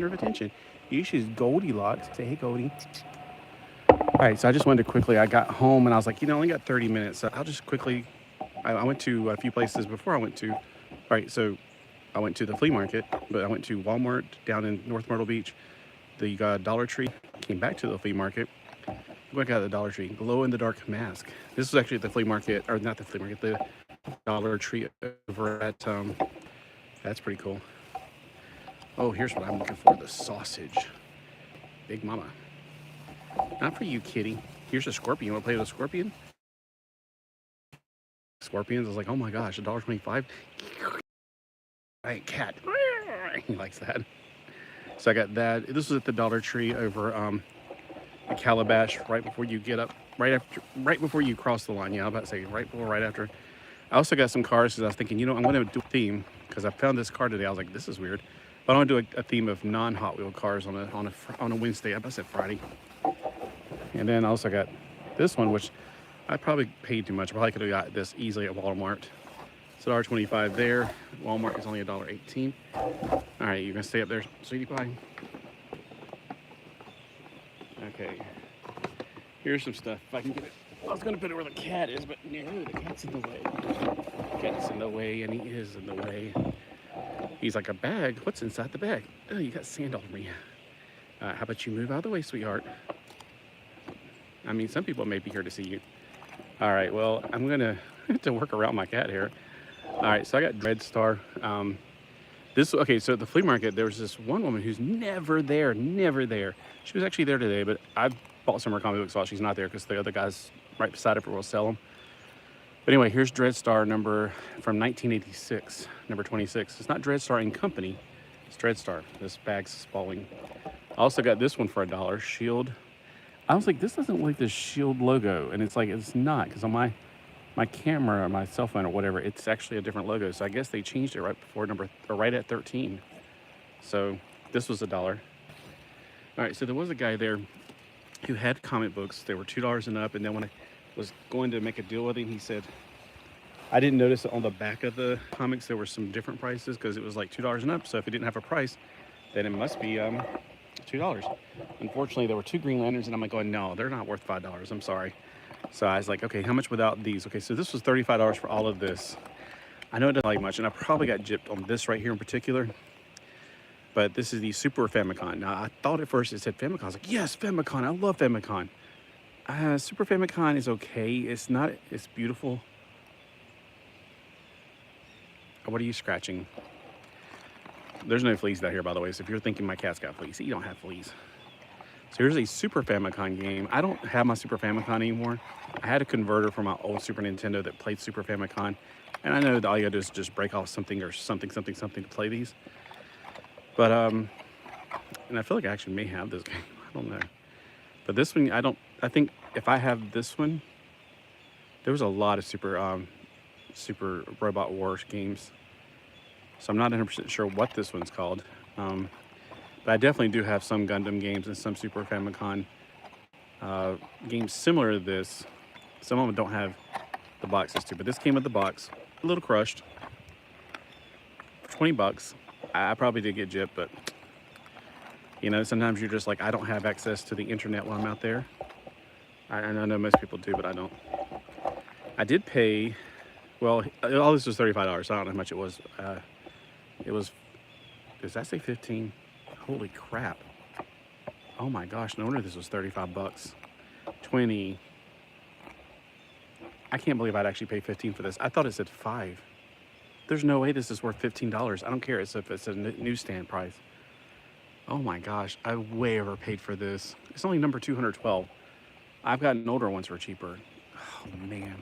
of attention. Usually it's Goldilocks. Say, hey, Goldie. All right, so I just wanted to quickly, I got home and I was like, I only got 30 minutes. So I'll just quickly, I went to a few places before I went to, all right, so I went to the flea market, but I went to Walmart down in North Myrtle Beach, the Dollar Tree, came back to the flea market, went out of the Dollar Tree, glow-in-the-dark mask. This was actually at the flea market, or not the flea market, the Dollar Tree over at, that's pretty cool. Oh, here's what I'm looking for, the sausage. Big Mama. Not for you, kitty. Here's a scorpion. You want to play with a scorpion? Scorpions. I was like, oh my gosh, $1.25. Right, cat. He likes that. So I got that. This was at the Dollar Tree over the Calabash, right before you get up, right before you cross the line. Yeah, I'm about to say right before, right after. I also got some cars because I was thinking, I'm going to do a theme because I found this car today. I was like, this is weird. But I want to do a theme of non-Hot Wheel cars on a Wednesday. I about to say Friday. And then I also got this one, which I probably paid too much. I probably could have got this easily at Walmart. It's $1.25 there. Walmart is only $1.18. All right, you're gonna stay up there, sweetie pie. Okay. Here's some stuff. If I can get it. I was gonna put it where the cat is, but no, the cat's in the way. The cat's in the way, and he is in the way. He's like, a bag? What's inside the bag? Oh, you got sand on me. How about you move out of the way, sweetheart? I mean, some people may be here to see you. All right, well, I'm gonna have to work around my cat here. All right, so I got Dread Star. Okay, so at the flea market, there was this one woman who's never there. She was actually there today, but I bought some of her comic books while she's not there because the other guys right beside her will sell them. But anyway, here's Dread Star number from 1986, number 26. It's not Dread Star and Company, it's Dread Star. This bag's falling. I also got this one for $1, Shield. I was like, this doesn't look like the Shield logo, and it's like, it's not, because on my camera or my cell phone or whatever, it's actually a different logo. So I guess they changed it right before right at 13. So this was $1. All right, so there was a guy there who had comic books. They were $2 and up, and then when I was going to make a deal with him, he said, I didn't notice on the back of the comics there were some different prices because it was like $2 and up. So if it didn't have a price, then it must be $2. Unfortunately, there were 2 Green Lanterns, and I'm like going, no, they're not worth $5. I'm sorry. So I was like, okay, how much without these? Okay, so this was $35 for all of this. I know it doesn't like much, and I probably got gypped on this right here in particular. But this is the Super Famicom. Now, I thought at first it said Famicom. I was like, yes, Famicom. I love Famicom. Super Famicom is okay. It's not, it's beautiful. What are you scratching? There's no fleas down here, by the way. So if you're thinking my cat's got fleas, you don't have fleas. So here's a Super Famicom game. I don't have my Super Famicom anymore. I had a converter from my old Super Nintendo that played Super Famicom. And I know that all you gotta do is just break off something or something to play these. But, and I feel like I actually may have this game. I don't know. But this one, I think if I have this one, there was a lot of Super Robot Wars games. So I'm not 100% sure what this one's called. But I definitely do have some Gundam games and some Super Famicom games similar to this. Some of them don't have the boxes too, but this came with the box. A little crushed. For 20 bucks. I probably did get gypped, but sometimes you're just like, I don't have access to the internet while I'm out there. I know most people do, but I don't. I did pay, well, all this was $35, so I don't know how much it was. Does that say 15? Holy crap. Oh my gosh, no wonder this was 35 bucks. 20. I can't believe I'd actually pay 15 for this. I thought it said 5. There's no way this is worth $15. I don't care if it's a newsstand price. Oh my gosh, I way overpaid for this. It's only number 212. I've gotten older ones for cheaper. Oh man.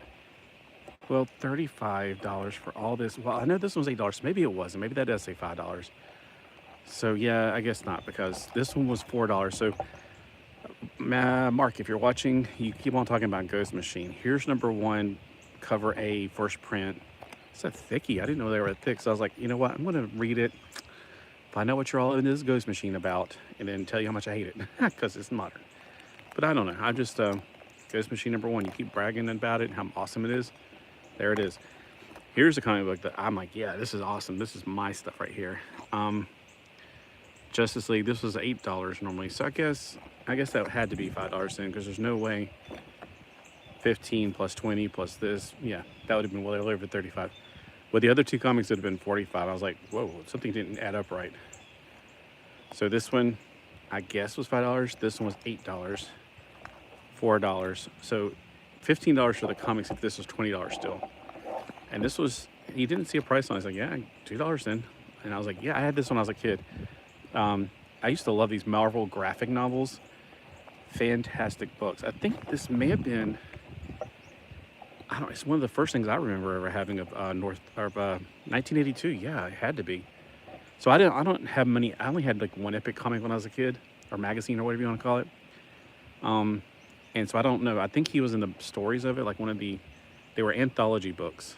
Well, $35 for all this. Well, I know this one's $8, so maybe it wasn't. Maybe that does say $5. So yeah, I guess not, because this one was $4. So Mark, if you're watching, you keep on talking about Ghost Machine. Here's number 1, cover A, first print. It's a thickie. I didn't know they were that thick. So I was like, you know what? I'm going to read it, find out what you're all in this Ghost Machine about, and then tell you how much I hate it because it's modern. But I don't know. I'm just Ghost Machine number 1. You keep bragging about it and how awesome it is. There it is. Here's a comic book that I'm like, yeah, this is awesome. This is my stuff right here. Justice League. This was $8 normally, so I guess that had to be $5 then, because there's no way 15 plus 20 plus this, yeah, that would have been well over 35. But the other two comics would have been 45. I was like, whoa, something didn't add up right. So this one, I guess, was $5. This one was $8, $4. So $15 for the comics if this was $20 still. And this was, he didn't see a price on it. I was like, yeah, $2 then. And I was like, yeah, I had this when I was a kid. I used to love these Marvel graphic novels. Fantastic books. I think this may have been, it's one of the first things I remember ever having of 1982. Yeah, it had to be. So I don't have many. I only had like one Epic comic when I was a kid, or magazine, or whatever you want to call it. And so I don't know. I think he was in the stories of it, like they were anthology books.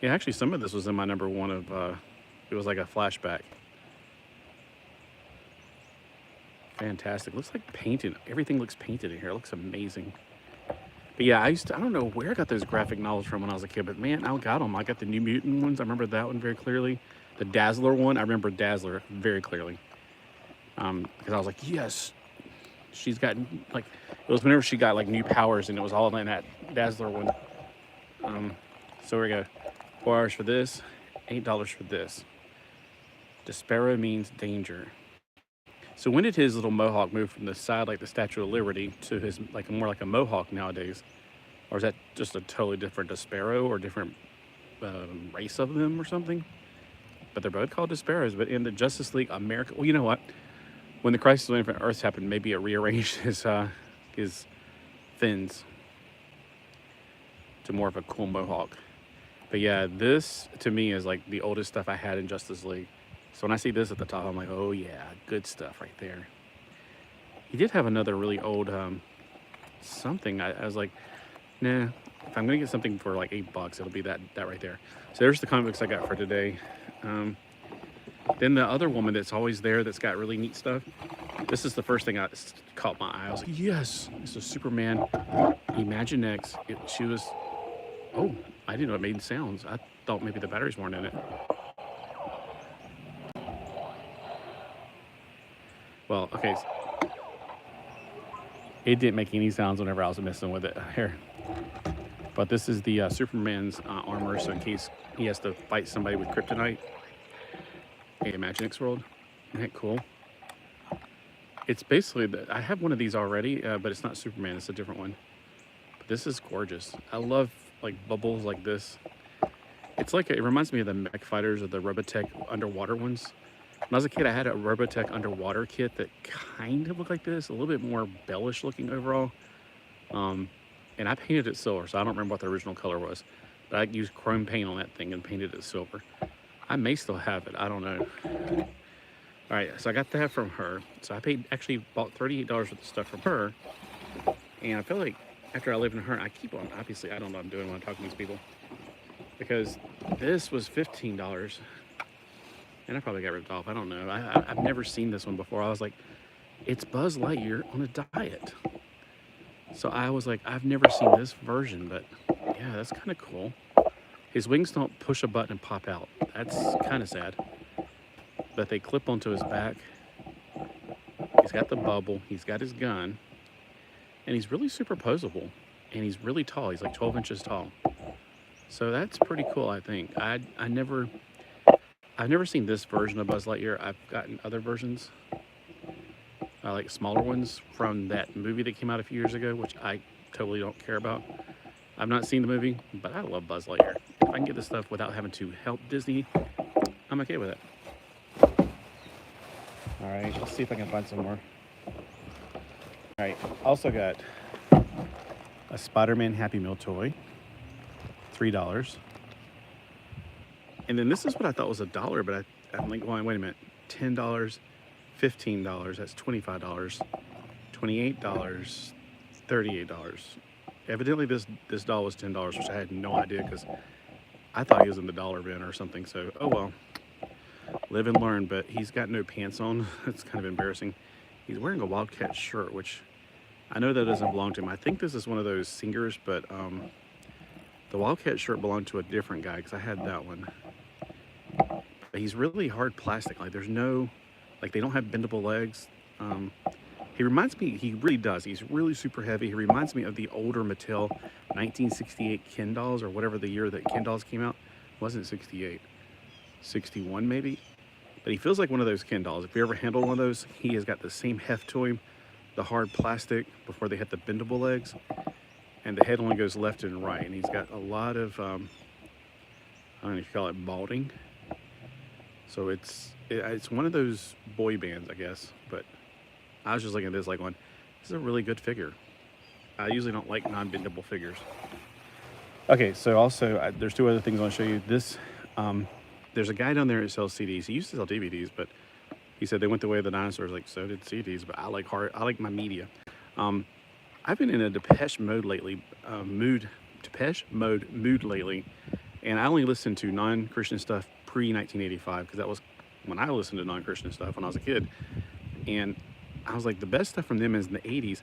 Yeah, actually, some of this was in my number one of. It was like a flashback. Fantastic. Looks like painted. Everything looks painted in here. It looks amazing. But yeah, I don't know where I got those graphic novels from when I was a kid, but man, I got them. I got the New Mutant ones. I remember that one very clearly. The Dazzler one, I remember Dazzler very clearly. Because I was like, yes, she's got, like, it was whenever she got like new powers, and it was all in that Dazzler one. So we go. $4 for this, $8 for this. Despero means danger. So when did his little mohawk move from the side like the Statue of Liberty to his like more like a mohawk nowadays? Or is that just a totally different Despero or different race of them or something? But they're both called Desperos. But in the Justice League America, well, you know what? When the Crisis on Infinite Earths happened, maybe it rearranged his fins to more of a cool mohawk. But yeah, this to me is like the oldest stuff I had in Justice League. So when I see this at the top, I'm like, oh yeah, good stuff right there. He did have another really old something. I was like, nah, if I'm gonna get something for like $8, it'll be that right there. So there's the comic books I got for today. Then the other woman that's always there that's got really neat stuff. This is the first thing that caught my eye. I was like, yes, this is Superman Imagine X. She was, oh, I didn't know it made sounds. I thought maybe the batteries weren't in it. Well, okay. It didn't make any sounds whenever I was messing with it here. But this is the Superman's armor, so in case he has to fight somebody with kryptonite. Hey, Imaginex World. Isn't that cool? It's basically, I have one of these already, but it's not Superman, it's a different one. But this is gorgeous. I love like bubbles like this. It's like, it reminds me of the mech fighters or the Robotech underwater ones. When I was a kid, I had a Robotech underwater kit that kind of looked like this, a little bit more bellish looking overall. And I painted it silver, so I don't remember what the original color was. But I used chrome paint on that thing and painted it silver. I may still have it, I don't know. All right, so I got that from her. So I actually bought $38 worth of stuff from her. And I feel like after I live in her, I keep on, obviously I don't know what I'm doing when I'm talking to these people. Because this was $15. And I probably got ripped off, I don't know. I've never seen this one before. I was like, it's Buzz Lightyear on a diet. So I was like, I've never seen this version, but yeah, that's kind of cool. His wings don't push a button and pop out. That's kind of sad. But they clip onto his back. He's got the bubble, he's got his gun, and he's really superposable. And he's really tall, he's like 12 inches tall. So that's pretty cool, I think. I've never seen this version of Buzz Lightyear. I've gotten other versions, like smaller ones from that movie that came out a few years ago, which I totally don't care about. I've not seen the movie, but I love Buzz Lightyear. If I can get this stuff without having to help Disney, I'm okay with it. All right, let's see if I can find some more. All right, also got a Spider-Man Happy Meal toy, $3. And then this is what I thought was $1, but I'm like, wait a minute, $10, $15, that's $25, $28, $38. Evidently this doll was $10, which I had no idea because I thought he was in the dollar bin or something. So, oh well, live and learn. But he's got no pants on. It's kind of embarrassing. He's wearing a Wildcat shirt, which I know that doesn't belong to him. I think this is one of those singers, but the Wildcat shirt belonged to a different guy because I had that one. But he's really hard plastic. Like there's no, like they don't have bendable legs. He reminds me, he really does. He's really super heavy. He reminds me of the older Mattel 1968 Ken dolls, or whatever the year that Ken dolls came out. It wasn't 68, 61 maybe. But he feels like one of those Ken dolls. If you ever handled one of those, he has got the same heft to him, the hard plastic before they had the bendable legs. And the head only goes left and right. And he's got a lot of, I don't know if you call it balding. So it's one of those boy bands, I guess. But I was just looking at this like one, this is a really good figure. I usually don't like non-bendable figures. Okay, so also there's two other things I want to show you. This, there's a guy down there that sells CDs. He used to sell DVDs, but he said they went the way of the dinosaurs. Like, so did CDs, but I like my media. I've been in a Depeche Mode lately, mood lately, and I only listened to non-Christian stuff pre-1985 because that was when I listened to non-Christian stuff when I was a kid. And I was like, the best stuff from them is in the 80s.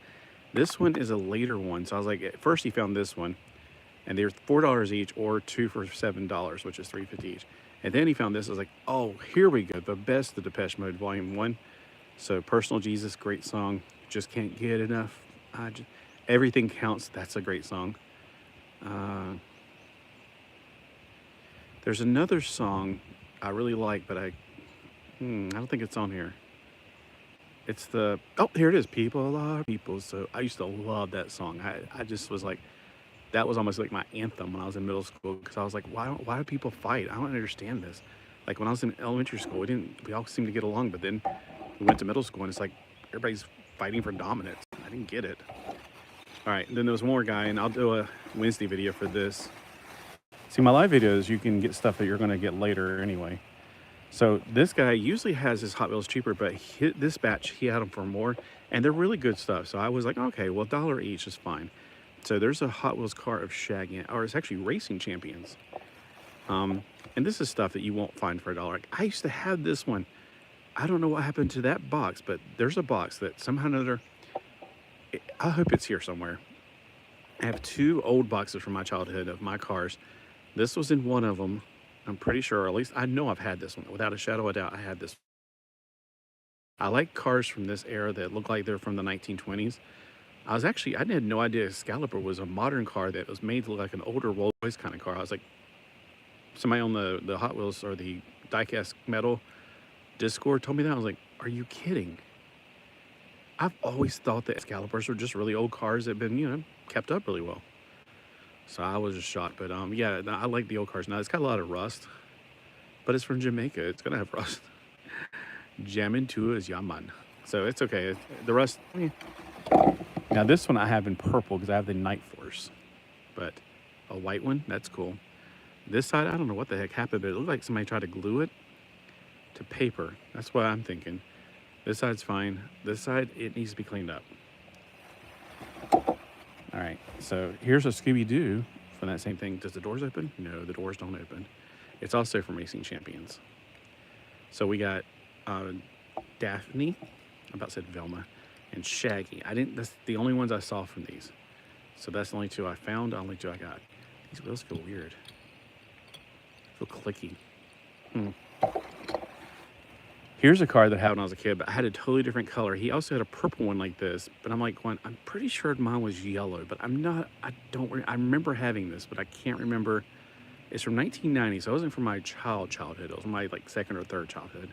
This one is a later one. So I was like, at first he found this one, and they're $4 each, or 2 for $7, which is $3.50 each. And then he found this. I was like, oh, here we go, the best of Depeche Mode Volume 1. So Personal Jesus, great song. Just can't get enough. Everything Counts, that's a great song. There's another song I really like, but I don't think it's on here. It's the, oh, here it is. People are people. So I used to love that song. I just was like, that was almost like my anthem when I was in middle school, because I was like, why do people fight? I don't understand this. Like when I was in elementary school, we all seemed to get along, but then we went to middle school and it's like everybody's fighting for dominance. I didn't get it. All right, then there was more guy, and I'll do a Wednesday video for this. See, my live videos, you can get stuff that you're going to get later anyway. So this guy usually has his Hot Wheels cheaper, but this batch, he had them for more, and they're really good stuff. So I was like, okay, well, $1 each is fine. So there's a Hot Wheels car of Shaggy, or it's actually Racing Champions. And this is stuff that you won't find for $1. I used to have this one. I don't know what happened to that box, but there's a box that somehow or another, I hope it's here somewhere. I have 2 old boxes from my childhood of my cars. This was in one of them. I'm pretty sure, or at least I know I've had this one. Without a shadow of a doubt, I had this. I like cars from this era that look like they're from the 1920s. I had no idea Excalibur was a modern car that was made to look like an older Rolls-Royce kind of car. I was like, somebody on the Hot Wheels or the diecast metal Discord told me that. I was like, are you kidding? I've always thought that Excaliburs were just really old cars that have been, kept up really well. So I was just shocked. But yeah, I like the old cars. Now, it's got a lot of rust, but it's from Jamaica. It's going to have rust. Jamming to is Yaman. So it's okay. The rust. Now, this one I have in purple because I have the Night Force. But a white one, that's cool. This side, I don't know what the heck happened, but it looked like somebody tried to glue it to paper. That's what I'm thinking. This side's fine. This side, it needs to be cleaned up. All right, so here's a Scooby-Doo from that same thing. Does the doors open? No, the doors don't open. It's also from Racing Champions. So we got Daphne, I about said Velma, and Shaggy. That's the only ones I saw from these. So that's the only 2 I found, the only 2 I got. These wheels feel weird. Feel clicky. Here's a car that I had when I was a kid, but I had a totally different color. He also had a purple one like this, but I'm like, I'm pretty sure mine was yellow, but I remember having this, but I can't remember. It's from 1990, so it wasn't from my childhood. It was my like second or third childhood.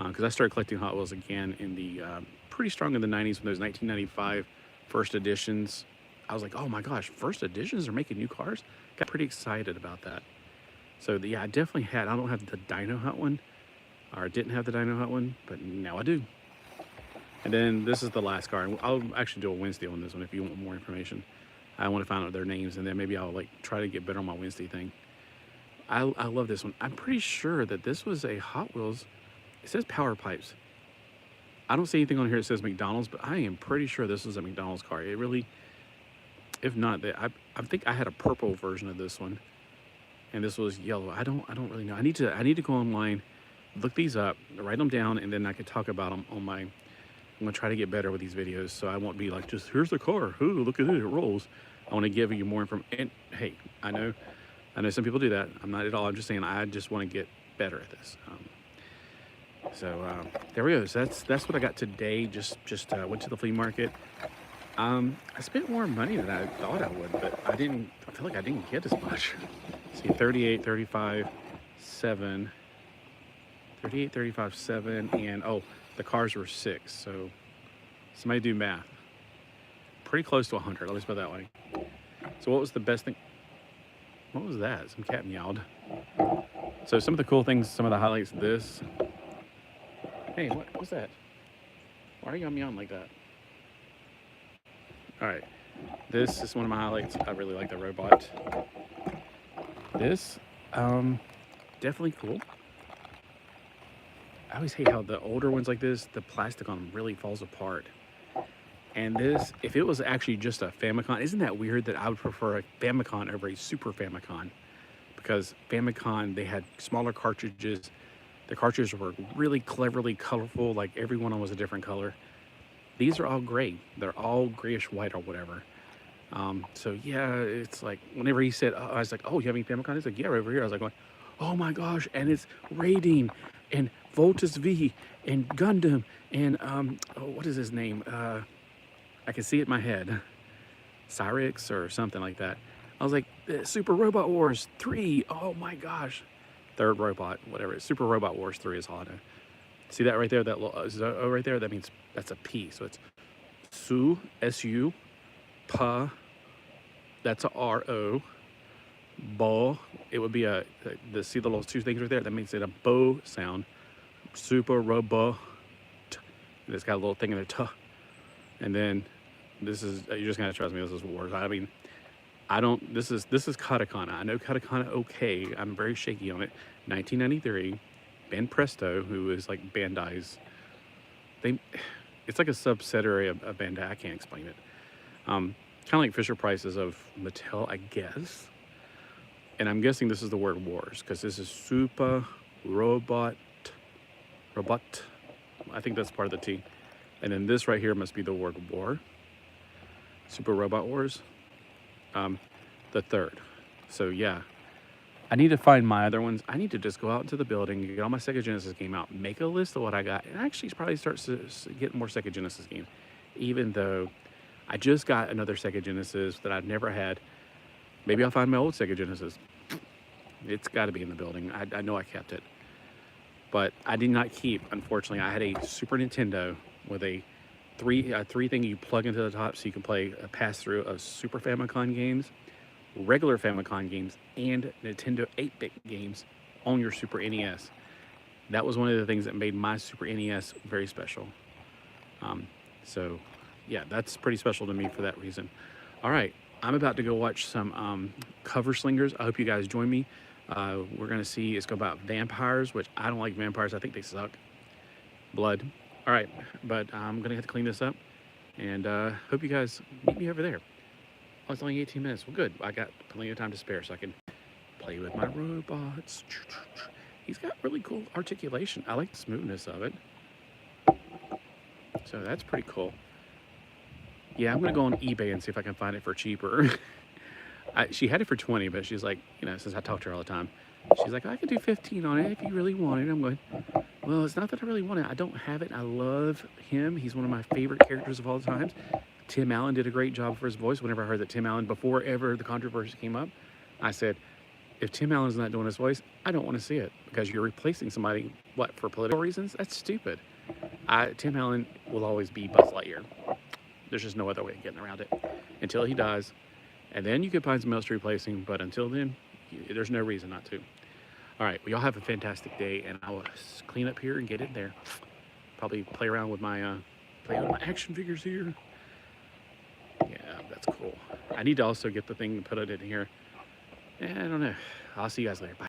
Because I started collecting Hot Wheels again in the, pretty strong in the 90s when those 1995 first editions. I was like, oh my gosh, first editions are making new cars? Got pretty excited about that. So yeah, I definitely had, I don't have the Dino Hut one. Or I didn't have the Dino Hut one, but now I do. And then this is the last car. I'll actually do a Wednesday on this one if you want more information. I want to find out their names, and then maybe I'll like try to get better on my Wednesday thing. I love this one. I'm pretty sure that this was a Hot Wheels. It says Power Pipes. I don't see anything on here that says McDonald's, but I am pretty sure this was a McDonald's car. It really, if not, I think I had a purple version of this one, and this was yellow. I don't really know. I need to go online, look these up, write them down, and then I could talk about them on my, I'm going to try to get better with these videos, so I won't be like, just, here's the car, ooh, look at it, it rolls. I want to give you more information, and hey, I know some people do that. I'm not at all, I'm just saying I just want to get better at this. There we go. So that's what I got today. Just went to the flea market. I spent more money than I thought I would, but I feel like I didn't get as much. See, 38, 35, 7, 38, 35, 7, and oh, the cars were 6. So somebody do math. Pretty close to 100, at least put it that way. So what was the best thing? What was that? Some cat meowed. So some of the cool things, some of the highlights of this. Hey, what was that? Why are y'all meowing like that? All right, this is one of my highlights. I really like the robot. This, definitely cool. I always hate how the older ones like this, the plastic on them really falls apart. And this, if it was actually just a Famicom, isn't that weird that I would prefer a Famicom over a Super Famicom? Because Famicom, they had smaller cartridges. The cartridges were really cleverly colorful, like every one of them was a different color. These are all gray. They're all grayish white or whatever. So yeah, it's like, whenever he said, I was like, oh, you have any Famicom? He's like, yeah, right over here. I was like, oh my gosh, and it's Raiding, and Voltus V, and Gundam, and what is his name? I can see it in my head. Cyrix or something like that. I was like, Super Robot Wars 3. Oh my gosh. Third robot, whatever. It's Super Robot Wars 3 is all I know. See that right there? That little O right there? That means that's a P. So it's Su, S-U, Pa, that's a R-O, Bo. It would be see the little two things right there? That means it's a bow sound. Super Robot. It's got a little thing in there, T. And then this is, you're just gonna trust me, this is Wars. I mean, this is katakana. I know katakana okay. I'm very shaky on it. 1993, Ben Presto, who is like Bandai's, it's like a subsidiary of Bandai. I can't explain it. Kind of like Fisher Price's of Mattel, I guess. And I'm guessing this is the word wars, because this is Super Robot. I think that's part of the T. And then this right here must be the word war. Super Robot Wars. The third. So yeah, I need to find my other ones. I need to just go out into the building, get all my Sega Genesis game out, make a list of what I got, and actually probably start to get more Sega Genesis games. Even though I just got another Sega Genesis that I've never had. Maybe I'll find my old Sega Genesis. It's got to be in the building. I know I kept it. But I did not keep, unfortunately. I had a Super Nintendo with a three thing you plug into the top so you can play a pass-through of Super Famicom games, regular Famicom games, and Nintendo 8-bit games on your Super NES. That was one of the things that made my Super NES very special. So yeah, that's pretty special to me for that reason. All right, I'm about to go watch some Cover Slingers. I hope you guys join me. We're gonna see, it's about vampires, which I don't like vampires. I think they suck. Blood. All right, but I'm gonna have to clean this up, and hope you guys meet me over there. Oh, it's only 18 minutes. Well, good. I got plenty of time to spare, so I can play with my robots. He's got really cool articulation. I like the smoothness of it. So that's pretty cool. Yeah, I'm gonna go on eBay and see if I can find it for cheaper. She had it for 20, but she's like, you know, since I talk to her all the time, she's like, I could do 15 on it if you really want it. I'm going, well, it's not that I really want it. I don't have it. I love him. He's one of my favorite characters of all times. Tim Allen did a great job for his voice. Whenever I heard that Tim Allen, before ever the controversy came up, I said, if Tim Allen's not doing his voice, I don't want to see it, because you're replacing somebody, what, for political reasons? That's stupid. Tim Allen will always be Buzz Lightyear. There's just no other way of getting around it until he dies. And then you could find somebody else to replace him, but until then, there's no reason not to. All right, well, y'all have a fantastic day, and I will clean up here and get in there. Probably play around with my action figures here. Yeah, that's cool. I need to also get the thing to put it in here. I don't know. I'll see you guys later. Bye.